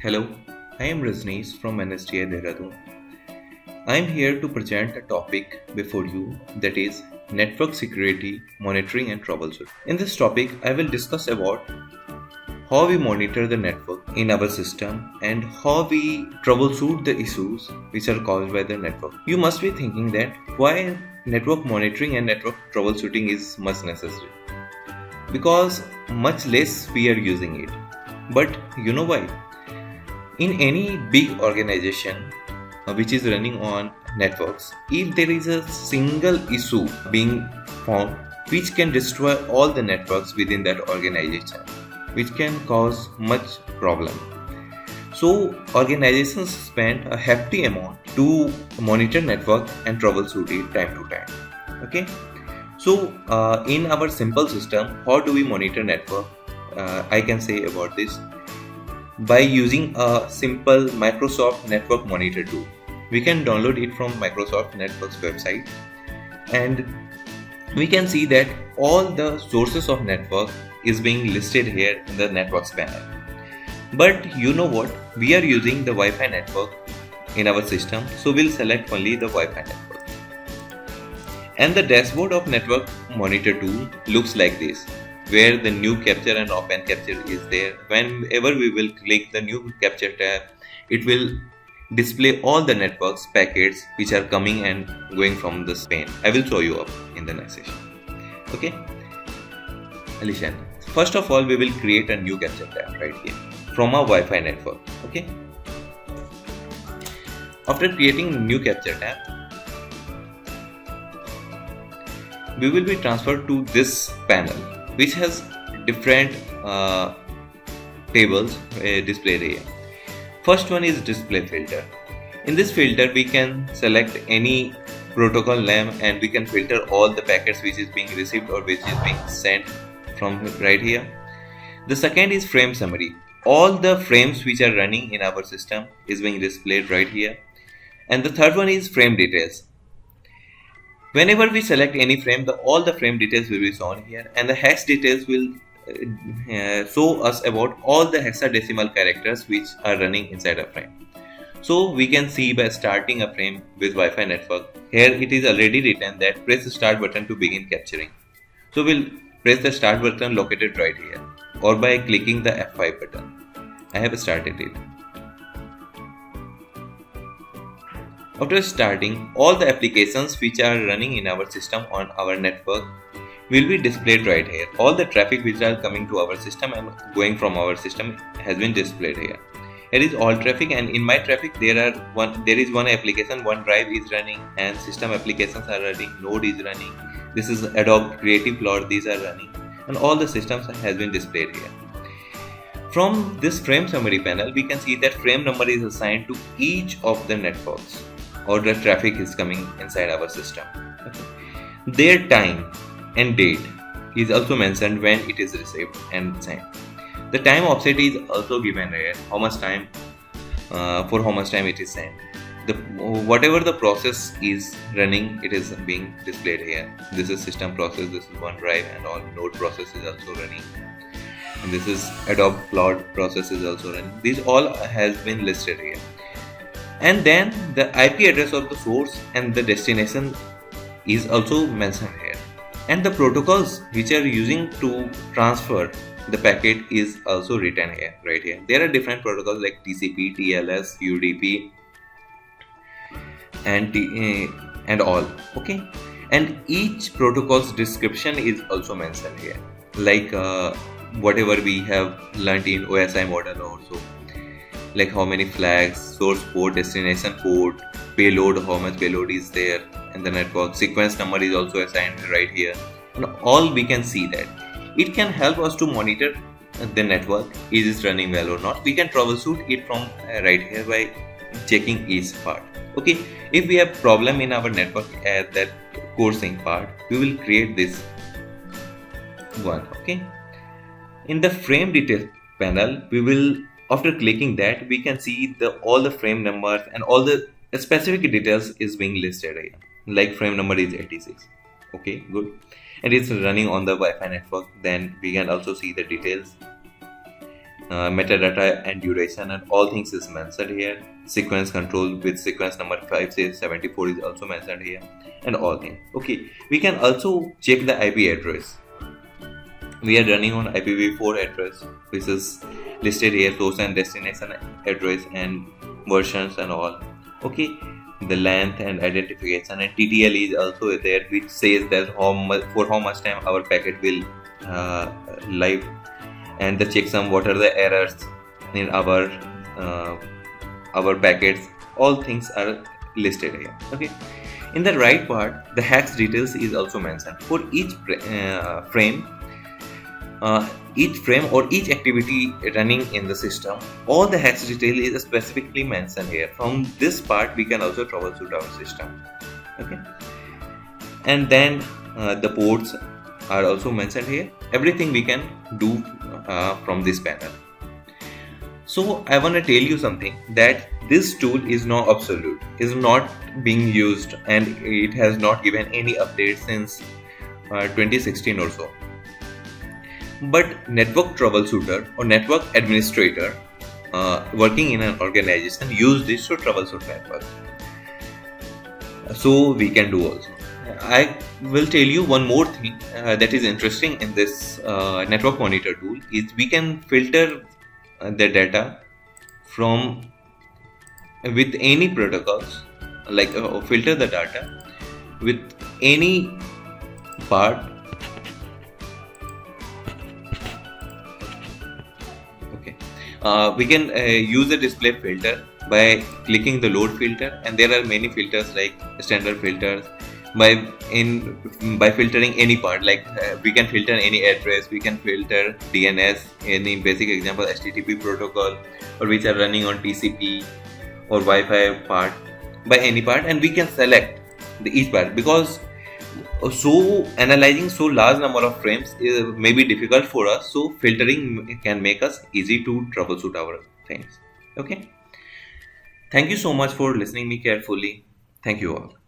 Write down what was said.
Hello, I am Rajneesh from NSTI Dehradun. I am here to present a topic before you that is network security, monitoring and troubleshooting. In this topic, I will discuss about how we monitor the network in our system and how we troubleshoot the issues which are caused by the network. You must be thinking that why network monitoring and network troubleshooting is much necessary. Because much less we are using it. But you know why? In any big organization which is running on networks, if there is a single issue being found which can destroy all the networks within that organization, which can cause much problem. So organizations spend a hefty amount to monitor network and troubleshoot it time to time. Okay. So in our simple system, how do we monitor network? I can say about this by using a simple Microsoft Network Monitor tool. We can download it from Microsoft Network's website and we can see that all the sources of network is being listed here in the networks panel. But you know what? We are using the Wi-Fi network in our system, so we'll select only the Wi-Fi network. And the dashboard of Network Monitor tool looks like this, where the new capture and open capture is there. Whenever we will click the new capture tab, it will display all the networks packets which are coming and going from this pane. I will show you up in the next session. Okay, Alishan. First of all, we will create a new capture tab right here from our Wi-Fi network. Okay. After creating new capture tab, we will be transferred to this panel, which has different tables displayed here. First one is display filter. In this filter, we can select any protocol name and we can filter all the packets which is being received or which is being sent from right here. The second is frame summary. All the frames which are running in our system is being displayed right here. And the third one is frame details. Whenever we select any frame, all the frame details will be shown here, and the hex details will show us about all the hexadecimal characters which are running inside a frame. So we can see by starting a frame with Wi-Fi network, here it is already written that press the start button to begin capturing. So we'll press the start button located right here, or by clicking the F5 button. I have started it. After starting, all the applications which are running in our system on our network will be displayed right here. All the traffic which are coming to our system and going from our system has been displayed here. Here is all traffic, and in my traffic there is one application, OneDrive is running, and system applications are running, Node is running. This is Adobe Creative Cloud, these are running, and all the systems has been displayed here. From this frame summary panel, we can see that frame number is assigned to each of the networks or the traffic is coming inside our system. Okay. Their time and date is also mentioned when it is received and sent. The time offset is also given here, how much time for how much time it is sent. Whatever the process is running, it is being displayed here. This is system process, this is OneDrive, and all node process is also running. And this is Adobe Cloud process is also running. These all has been listed here. And then the IP address of the source and the destination is also mentioned here. And the protocols which are using to transfer the packet is also written here, right here. There are different protocols like TCP, TLS, UDP, and all. Okay. And each protocol's description is also mentioned here, like whatever we have learned in OSI model also. Like how many flags, source port, destination port, payload, how much payload is there, and the network sequence number is also assigned right here. And all we can see that. It can help us to monitor the network, is it running well or not. We can troubleshoot it from right here by checking each part. Okay, if we have problem in our network at that coursing part, we will create this one. Okay, in the frame detail panel, we will, after clicking that, we can see all the frame numbers and all the specific details is being listed here. Like frame number is 86. Okay, good. And it's running on the Wi-Fi network. Then we can also see the details. metadata and duration and all things is mentioned here. Sequence control with sequence number 574 is also mentioned here, and all things. Okay, we can also check the IP address. We are running on IPv4 address, which is listed here, source and destination address and versions and all. Okay, the length and identification, and TTL is also there, which says that for how much time our packet will live, and the checksum, what are the errors in our packets. All things are listed here. Okay, in the right part, the hex details is also mentioned for each frame. Each frame or each activity running in the system, all the hex detail is specifically mentioned here. From this part we can also troubleshoot our system. Okay, and then the ports are also mentioned here. Everything we can do from this panel. So I want to tell you something, that this tool is not absolute, is not being used, and it has not given any update since 2016 or so. But network troubleshooter or network administrator working in an organization use this to troubleshoot network. So we can do also. I will tell you one more thing that is interesting in this network monitor tool is we can filter the data from with any protocols, like filter the data with any part. We can use the display filter by clicking the load filter, and there are many filters like standard filters. By filtering any part, like we can filter any address, we can filter DNS, any basic example HTTP protocol, or which are running on TCP or Wi-Fi part, by any part, and we can select each part, because so analyzing so large number of frames may be difficult for us. So filtering can make us easy to troubleshoot our things. Okay, thank you so much for listening me carefully. Thank you all.